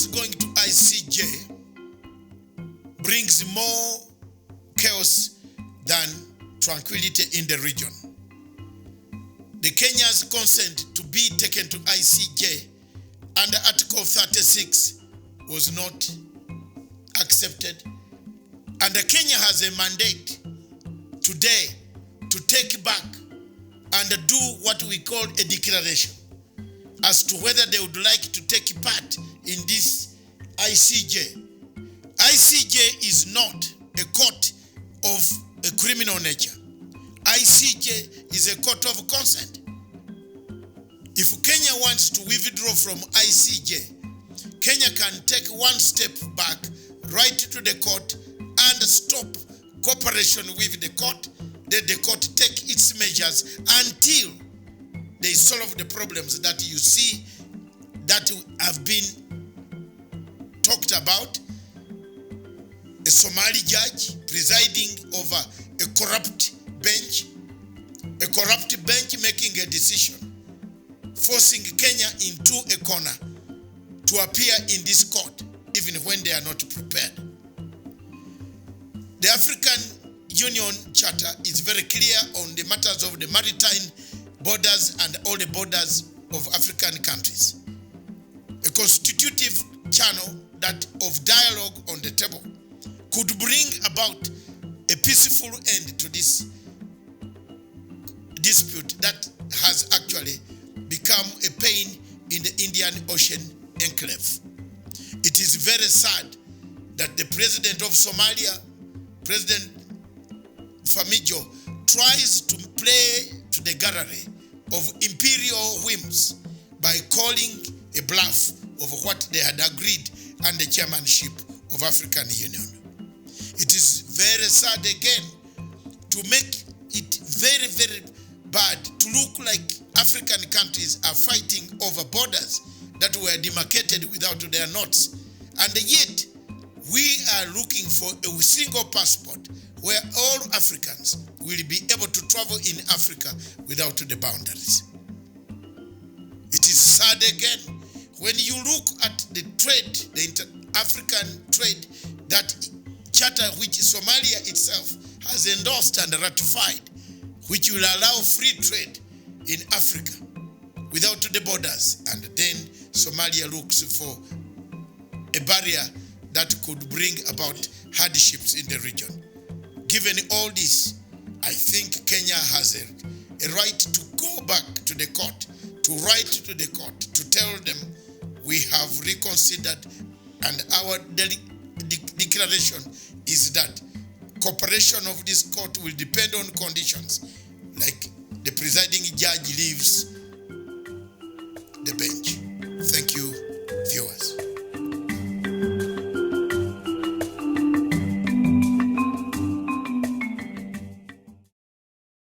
Kenyans going to ICJ brings more chaos than tranquility in the region. The Kenyans' consent to be taken to ICJ under Article 36 was not accepted. And Kenya has a mandate today to take back and do what we call a declaration as to whether they would like to take part in this ICJ. ICJ is not a court of a criminal nature. ICJ is a court of consent. If Kenya wants to withdraw from ICJ, Kenya can take one step back right to the court and stop cooperation with the court. Let the court take its measures until they solve the problems that you see that have been talked about. A Somali judge presiding over a corrupt bench making a decision, forcing Kenya into a corner to appear in this court, even when they are not prepared. The African Union Charter is very clear on the matters of the maritime borders and all the borders of African countries. A constitutive channel that of dialogue on the table could bring about a peaceful end to this dispute that has actually become a pain in the Indian Ocean enclave. It is very sad that the president of Somalia, President Famijo, tries to play to the gallery of imperial whims by calling a bluff of what they had agreed and the chairmanship of African Union. It is very sad again to make it very, very bad to look like African countries are fighting over borders that were demarcated without their knots. And yet, we are looking for a single passport where all Africans will be able to travel in Africa without the boundaries. It is sad again when you look at the trade, the inter-African trade, that charter which Somalia itself has endorsed and ratified, which will allow free trade in Africa without the borders. And then Somalia looks for a barrier that could bring about hardships in the region. Given all this, I think Kenya has a right to go back to the court, to write to the court, to tell them we have reconsidered, and our declaration is that cooperation of this court will depend on conditions like the presiding judge leaves